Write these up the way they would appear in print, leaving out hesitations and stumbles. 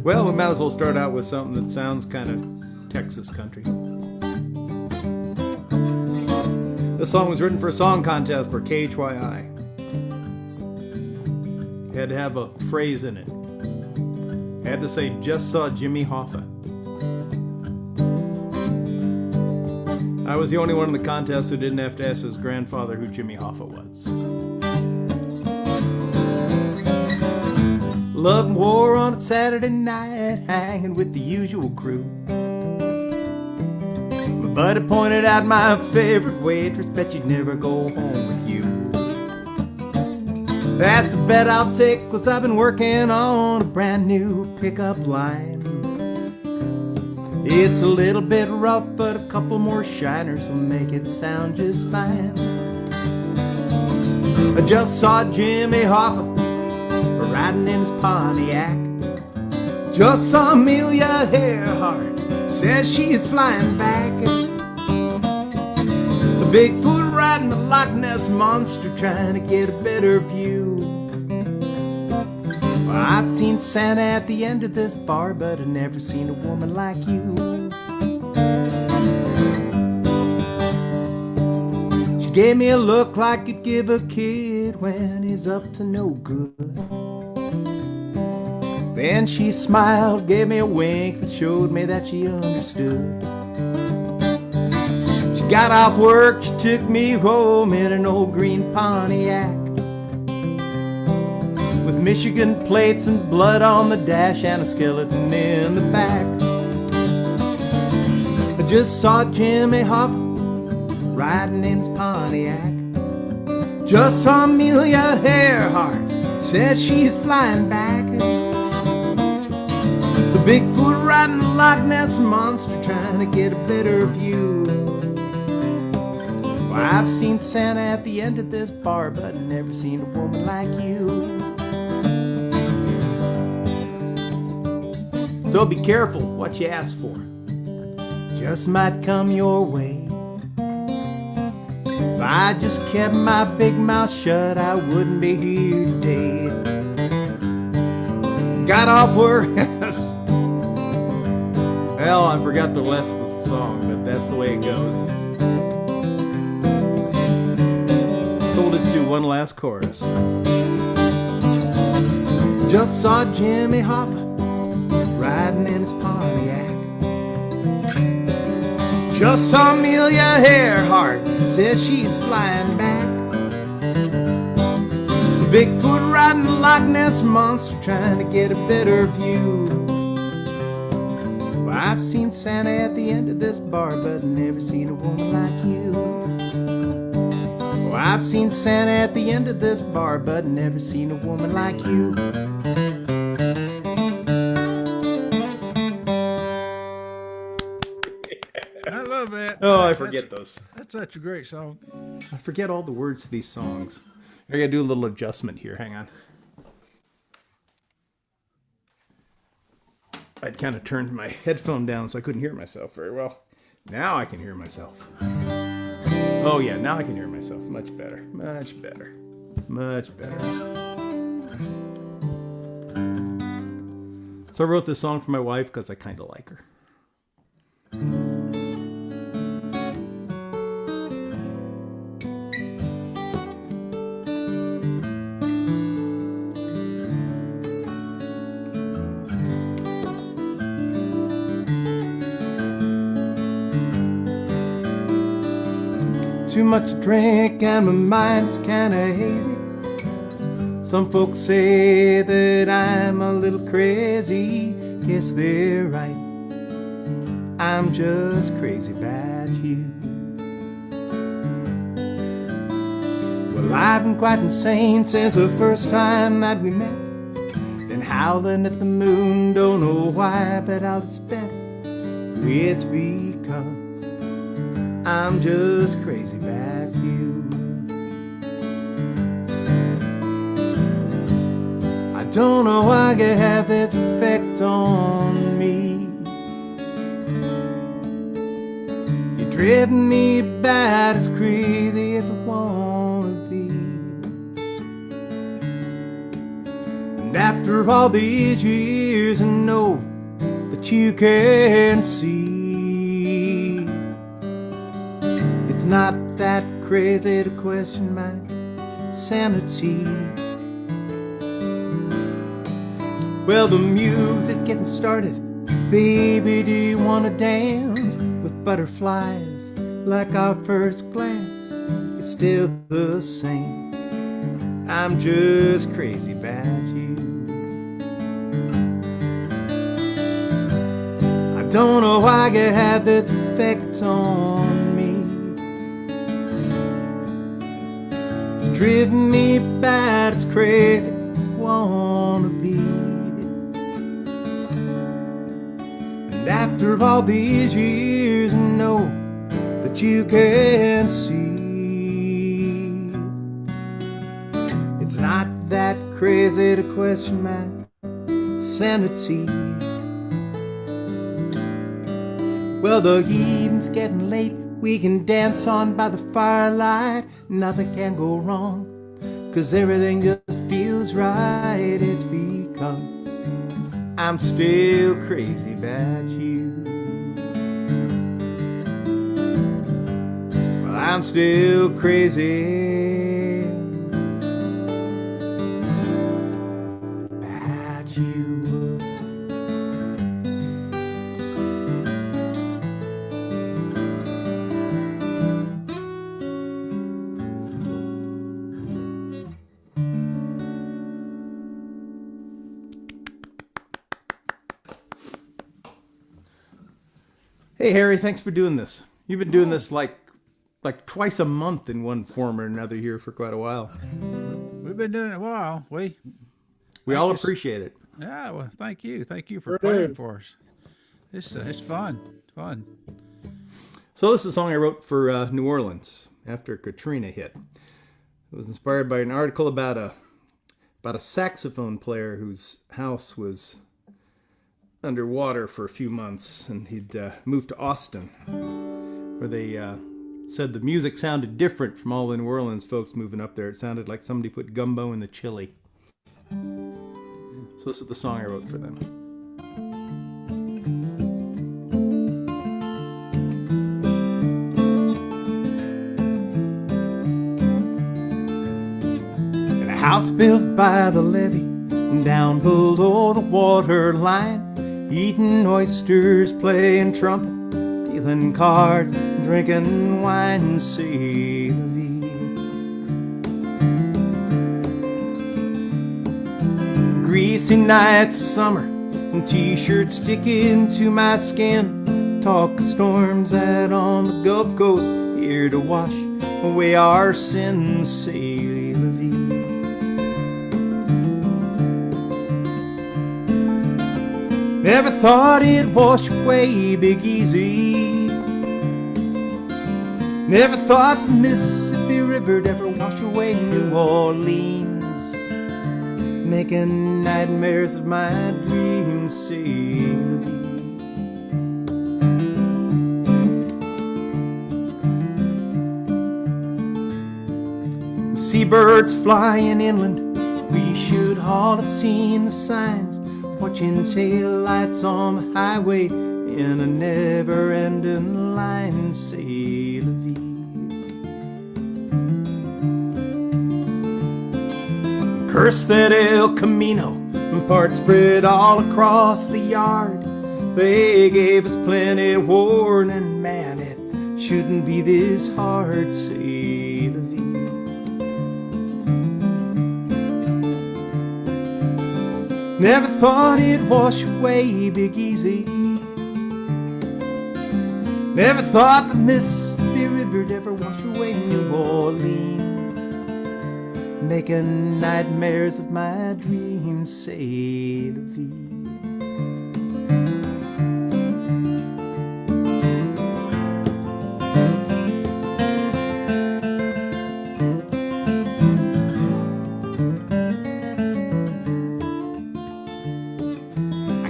Well, we might as well start out with something that sounds kind of Texas country. This song was written for a song contest for KHYI. It had to have a phrase in it. It had to say, "Just saw Jimmy Hoffa." I was the only one in the contest who didn't have to ask his grandfather who Jimmy Hoffa was. Love and war on a Saturday night, hanging with the usual crew. My buddy pointed out my favorite waitress, bet you'd never go home with you. That's a bet I'll take, 'cause I've been working on a brand new pickup line. It's a little bit rough, but a couple more shiners will make it sound just fine. I just saw Jimmy Hoffa riding in his Pontiac. Just saw Amelia Earhart, says she's flying back. It's a Bigfoot riding the Loch Ness Monster, trying to get a better view. Well, I've seen Santa at the end of this bar, but I've never seen a woman like you. She gave me a look like you'd give a kid when he's up to no good. Then she smiled, gave me a wink that showed me that she understood. She got off work, she took me home in an old green Pontiac, with Michigan plates and blood on the dash and a skeleton in the back. I just saw Jimmy Hoffa riding in his Pontiac. Just saw Amelia Earhart, says she's flying back. Bigfoot riding the Loch Ness Monster, trying to get a better view. Well, I've seen Santa at the end of this bar, but I've never seen a woman like you. So be careful what you ask for. Just might come your way. If I just kept my big mouth shut, I wouldn't be here today. Got off work. Well, I forgot the rest of the song, but that's the way it goes. Told us to do one last chorus. Just saw Jimmy Hoffa riding in his Pontiac. Just saw Amelia Earhart, says she's flying back. It's a Bigfoot riding the Loch Ness Monster, trying to get a better view. I've seen Santa at the end of this bar, but never seen a woman like you. Oh, I've seen Santa at the end of this bar, but never seen a woman like you. I love that. Oh, I forget those. That's such a great song. I forget all the words to these songs. I gotta do a little adjustment here. Hang on. I'd kind of turned my headphone down so I couldn't hear myself very well. Now I can hear myself. Oh yeah, now I can hear myself. Much better. Much better. Much better. So I wrote this song for my wife because I kind of like her. Too much to drink and my mind's kinda hazy. Some folks say that I'm a little crazy. Guess they're right. I'm just crazy about you. Well, I've been quite insane since the first time that we met. Been howling at the moon, don't know why, but I'll just bet it's because I'm just crazy about you. I don't know why you have this effect on me. You're driving me about as crazy as I wanna be. And after all these years, I know that you can see it's not that crazy to question my sanity. Well, the music's getting started. Baby, do you wanna dance with butterflies like our first glance? It's still the same. I'm just crazy about you. I don't know why you have this effect on me. You've driven me bad, it's crazy as I wanna be. And after all these years, I know that you can see it's not that crazy to question my sanity. Well, the evening's getting late. We can dance on by the firelight. Nothing can go wrong, 'cause everything just feels right. It's because I'm still crazy about you. Well, I'm still crazy about you. Hey Harry, thanks for doing this. You've been doing this like twice a month in one form or another here for quite a while. We've been doing it a while. We all appreciate it. Yeah, well, thank you. Thank you for playing for us. It's fun. It's fun. So this is a song I wrote for New Orleans after Katrina hit. It was inspired by an article about a saxophone player whose house was underwater for a few months, and he'd moved to Austin, where they said the music sounded different from all the New Orleans folks moving up there. It sounded like somebody put gumbo in the chili. So this is the song I wrote for them. In a house built by the levee, down below the water line, eating oysters, playing trumpet, dealing cards, drinking wine, c'est la vie. Greasy nights, summer, and t-shirts sticking to my skin. Talk storms out on the Gulf Coast, here to wash away our sins, c'est la vie. Never thought it'd wash away Big Easy. Never thought the Mississippi River'd ever wash away New Orleans, making nightmares of my dreams, c'est la vie. The seabirds flying inland, we should all have seen the signs, watching taillights on the highway in a never-ending line, c'est la vie. Curse that El Camino, parts spread all across the yard. They gave us plenty warning, man, it shouldn't be this hard, c'est la vie. Never thought it'd wash away Big Easy. Never thought the Mississippi River'd ever wash away New Orleans, making nightmares of my dreams, c'est la vie.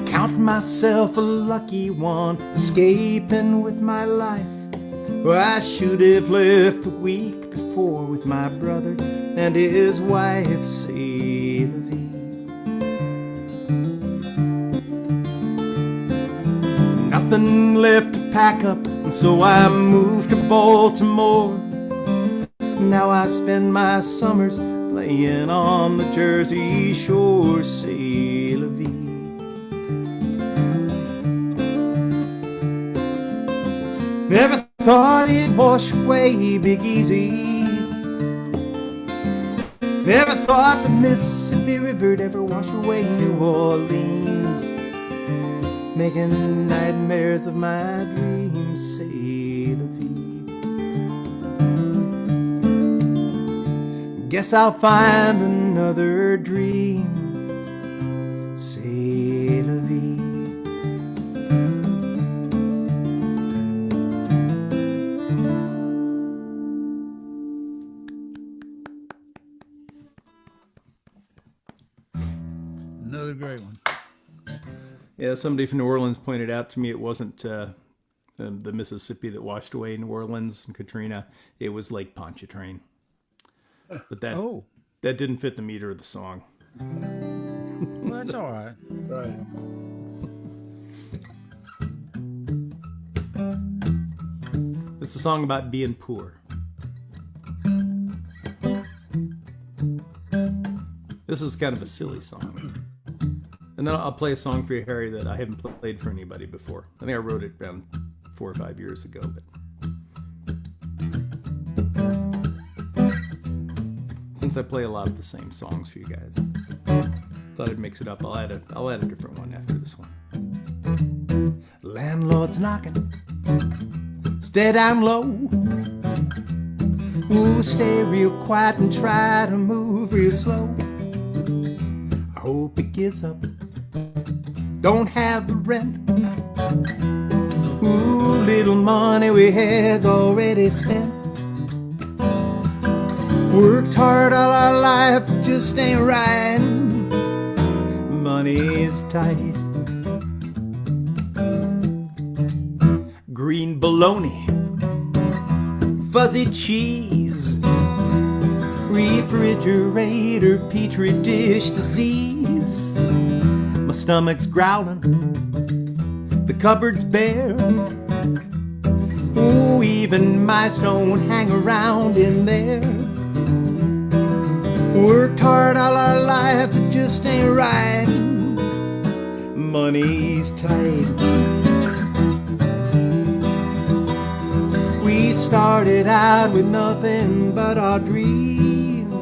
Count myself a lucky one, escaping with my life. Well, I should have left the week before with my brother and his wife, c'est la vie. nothing left to pack up, and so I moved to Baltimore. Now I spend my summers playing on the Jersey Shore. C'est la vie. Never thought it'd wash away Big Easy. Never thought the Mississippi River'd ever wash away New Orleans, making nightmares of my dreams. C'est la vie. Guess I'll find another dream. C'est la vie. Another great one. Yeah, somebody from New Orleans pointed out to me it wasn't the Mississippi that washed away New Orleans and Katrina. It was Lake Pontchartrain. But that didn't fit the meter of the song. Well, that's all right. Right. It's a song about being poor. This is kind of a silly song. And then I'll play a song for you, Harry, that I haven't played for anybody before. I think I wrote it around 4 or 5 years ago. But since I play a lot of the same songs for you guys, thought I'd mix it up. I'll add a different one after this one. Landlord's knocking. Stay down low. Ooh, stay real quiet and try to move real slow. I hope it gives up. Don't have the rent. Ooh, little money we had's already spent. Worked hard all our lives, it just ain't right. Money's tight. Green bologna, fuzzy cheese, refrigerator, petri dish disease. My stomach's growling, the cupboard's bare. Oh, even mice don't hang around in there. Worked hard all our lives, it just ain't right. Money's tight. We started out with nothing but our dreams.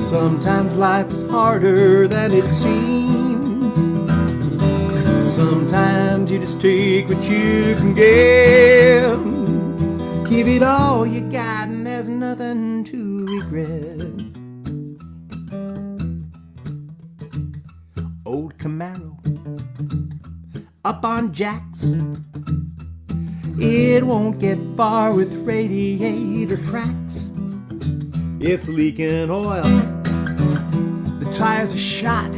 Sometimes life is harder than it seems. Sometimes you just take what you can get. Give it all you got and there's nothing to regret. Old Camaro up on jacks. It won't get far with radiator cracks. It's leaking oil. The tires are shot.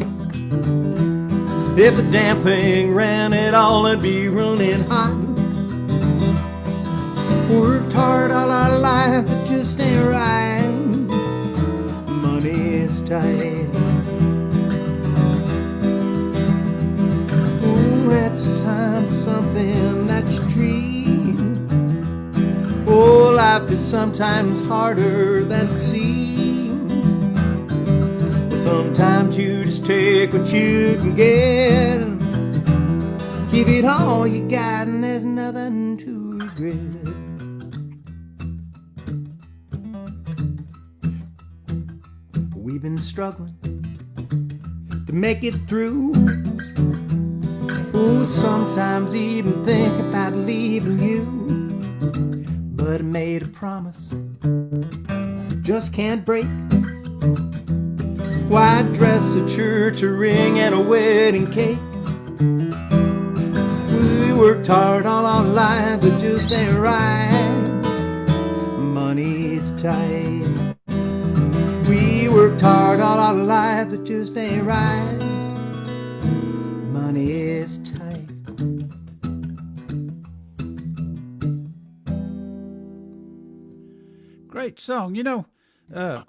If the damn thing ran at all, it'd be running hot. Worked hard all our lives, it just ain't right. Money's tight. Oh, it's time for something that you dream. Oh, life is sometimes harder than it seems. Well, sometimes you just take what you can get. Give it all you got and there's nothing to regret. We've been struggling to make it through. Oh, sometimes even think about leaving you. But I made a promise, just can't break. White dress, a church, a ring, and a wedding cake. We worked hard all our lives, it just ain't right. Money's tight. We worked hard all our lives, it just ain't right. Money is tight. Great song. You know,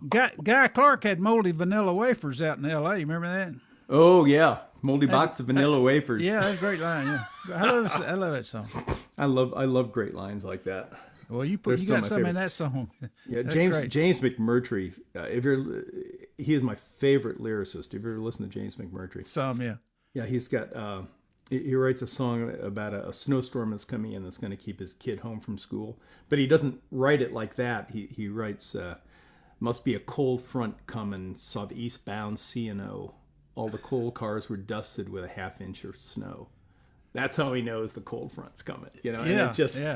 Guy Clark had moldy vanilla wafers out in L.A. You remember that? Oh, yeah. Moldy box of vanilla wafers. Yeah, that's a great line. Yeah, I love that song. I love great lines like that. Well, you They're got still my something in favorite. that song. Yeah, That's James McMurtry. He is my favorite lyricist. Have you ever listened to James McMurtry? Some, yeah. Yeah, he's got. He writes a song about a snowstorm that's coming in that's going to keep his kid home from school. But he doesn't write it like that. He writes, "Must be a cold front coming. Saw the eastbound C&O. All the coal cars were dusted with a half-inch of snow." That's how he knows the cold front's coming. And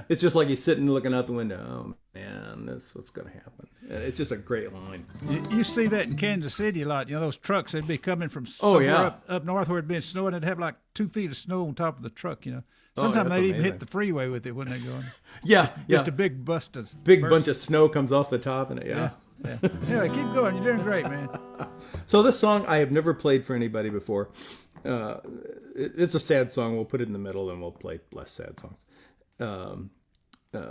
it's just like he's sitting looking out the window. Oh man, this is what's going to happen. It's just a great line. You see that in Kansas City a lot. Those trucks, they'd be coming from up north where it'd been snowing. They'd have like 2 feet of snow on top of the truck. Sometimes they'd even hit the freeway with it when they're going. Yeah, just a big bunch of snow comes off the top and yeah. Anyway, keep going. You're doing great, man. So this song I have never played for anybody before. It's a sad song. We'll put it in the middle and we'll play less sad songs.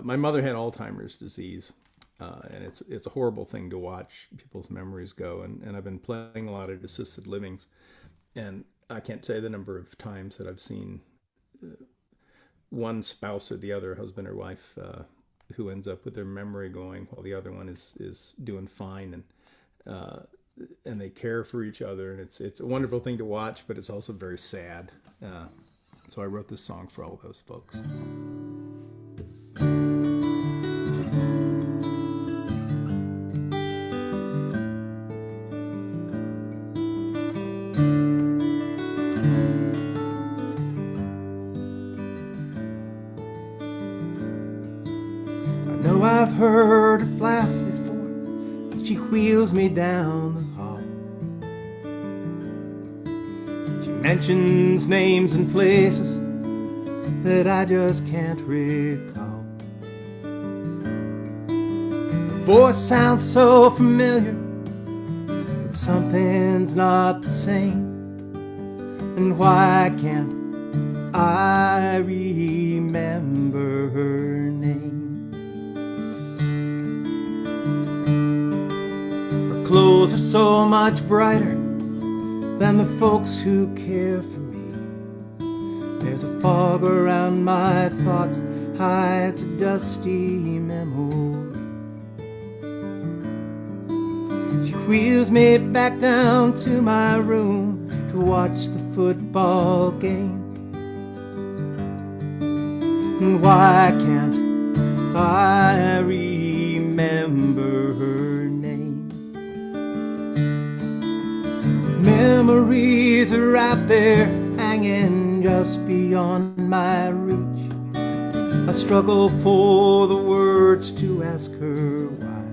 My mother had Alzheimer's disease, and it's a horrible thing to watch people's memories go. And I've been playing a lot of assisted livings, and I can't tell you the number of times that I've seen one spouse or the other, husband or wife, who ends up with their memory going while the other one is doing fine, and they care for each other, and it's a wonderful thing to watch, but it's also very sad. So I wrote this song for all those folks. I know I've heard her laugh before. She wheels me down the hall. She mentions names and places that I just can't recall. Her voice sounds so familiar, but something's not the same. And why can't I remember her name? Clothes are so much brighter than the folks who care for me. There's a fog around my thoughts, hides a dusty memory. She wheels me back down to my room to watch the football game. And why can't I remember her name? Memories are out there hanging just beyond my reach. I struggle for the words to ask her why.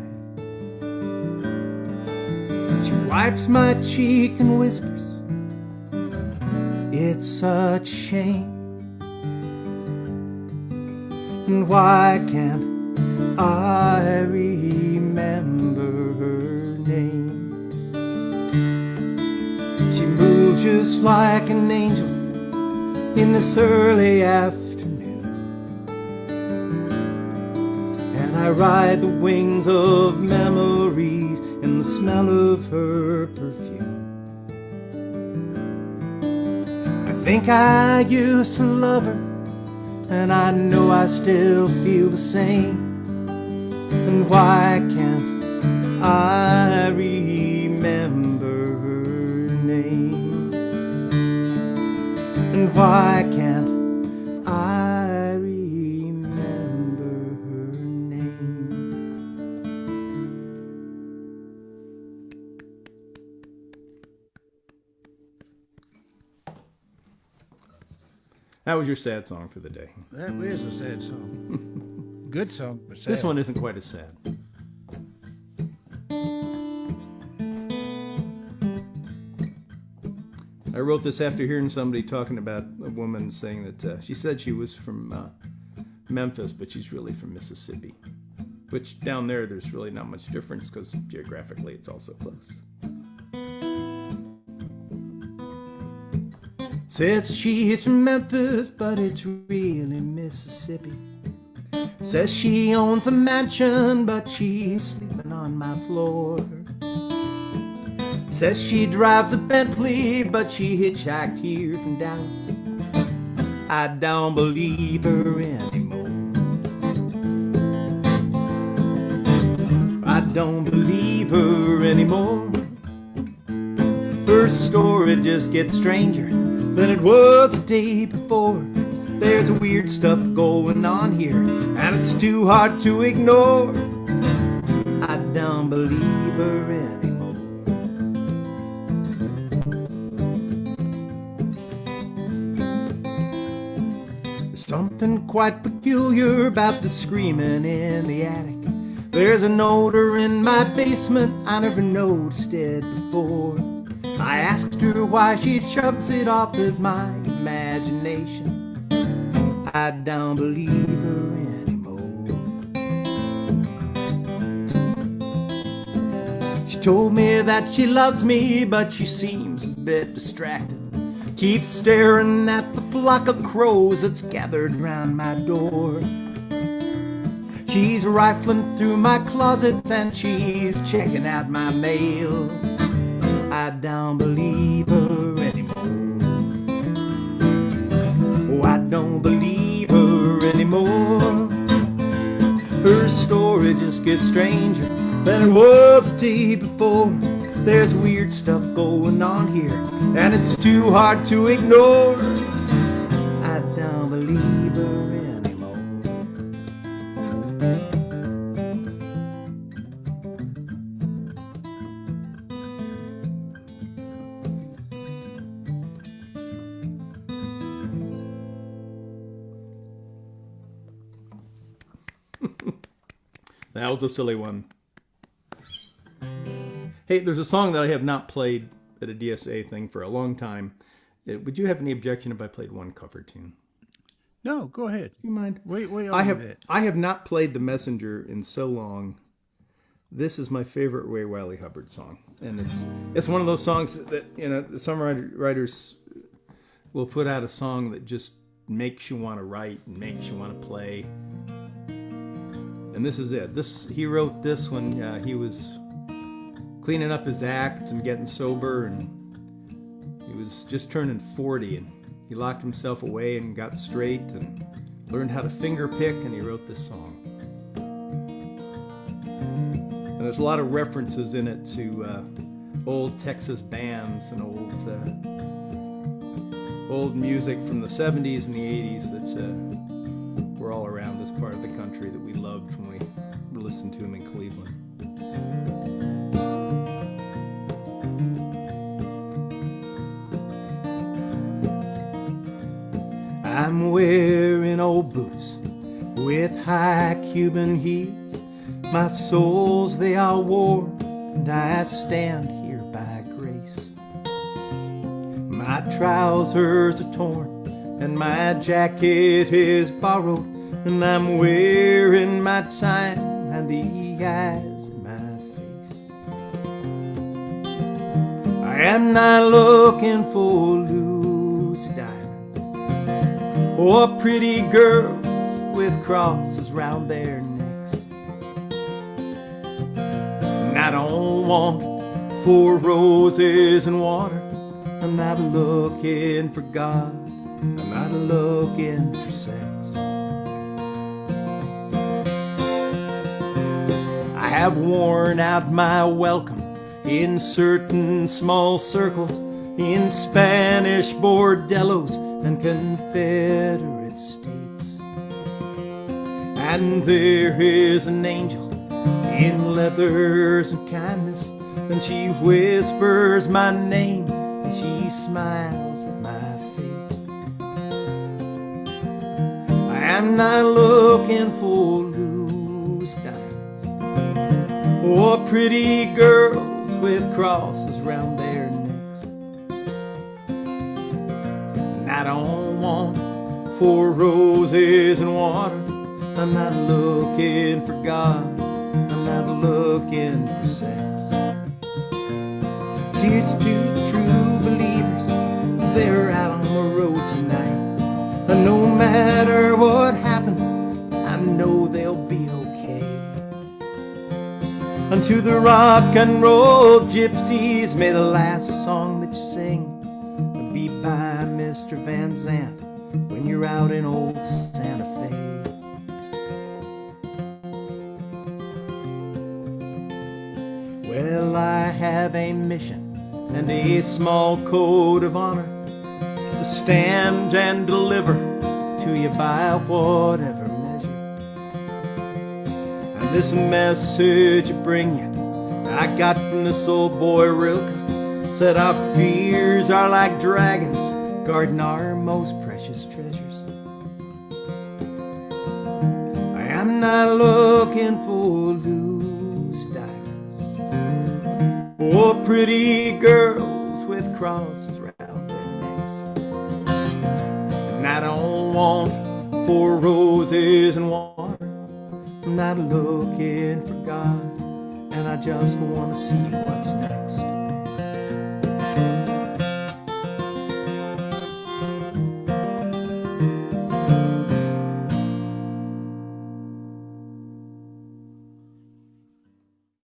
She wipes my cheek and whispers, "It's such a shame." And why can't I remember her name? She moves just like an angel in this early afternoon, and I ride the wings of memories in the smell of her perfume. I think I used to love her, and I know I still feel the same. And why can't I remember her name? And why can't I remember her name? That was your sad song for the day. That is a sad song. Good song, but sad. This one isn't quite as sad. I wrote this after hearing somebody talking about a woman saying that she said she was from Memphis, but she's really from Mississippi. Which down there's really not much difference because geographically it's also close. Says she's from Memphis, but it's really Mississippi. Says she owns a mansion, but she's sleeping on my floor. Says she drives a Bentley, but she hitchhiked here from Dallas. I don't believe her anymore. I don't believe her anymore. Her story just gets stranger than it was the day before. There's weird stuff going on here, and it's too hard to ignore. I don't believe her anymore. There's something quite peculiar about the screaming in the attic. There's an odor in my basement I never noticed it before. I asked her why, she shrugs it off as my imagination. I don't believe her anymore. She told me that she loves me, but she seems a bit distracted. Keeps staring at the flock of crows that's gathered round my door. She's rifling through my closets and she's checking out my mail. I don't believe her anymore. Oh, I don't believe her anymore. Her story just gets stranger than it was the day before. There's weird stuff going on here, and it's too hard to ignore. I don't believe her anymore. That was a silly one. Hey, there's a song that I have not played at a DSA thing for a long time. Would you have any objection if I played one cover tune? No, go ahead. You mind? Wait, I have not played The Messenger in so long. This is my favorite Ray Wiley Hubbard song, and it's one of those songs that, you know, some writers will put out a song that just makes you want to write and makes you want to play. And this is it. He wrote this when he was cleaning up his act and getting sober, and he was just turning 40, and he locked himself away and got straight and learned how to finger pick, and he wrote this song. And there's a lot of references in it to old Texas bands and old music from the 70s and the 80s that were all around this part of the country that we loved when we listened to them in Cleveland. I'm wearing old boots with high Cuban heels. My soles, they are worn, and I stand here by grace. My trousers are torn, and my jacket is borrowed, and I'm wearing my time and the eyes in my face. I am not looking for loose diamonds or pretty girls with crosses round their necks. And I don't want 4 roses and water. I'm not looking for God. I'm not looking for sex. I have worn out my welcome in certain small circles, in Spanish bordellos and Confederate states. And there is an angel in leathers and kindness, and she whispers my name and she smiles at my fate. I am not looking for loose diamonds or pretty girls with crosses round their necks. And I don't want 4 roses and water. I'm not looking for God. I'm not looking for sex. Here's to the true believers. They're out on the road tonight. And no matter what happens, I know they'll be okay. And to the rock and roll gypsies, may the last song that you sing be by Mr. Van Zandt when you're out in old Santa Fe. Well, I have a mission and a small code of honor to stand and deliver to you by whatever measure. And this message I bring you, I got from this old boy Rilke. Said our fears are like dragons guarding our most precious treasures. I am not looking for loose diamonds or pretty girls with crosses round their necks. And I don't want 4 roses and water. I'm not looking for God, and I just want to see what's next.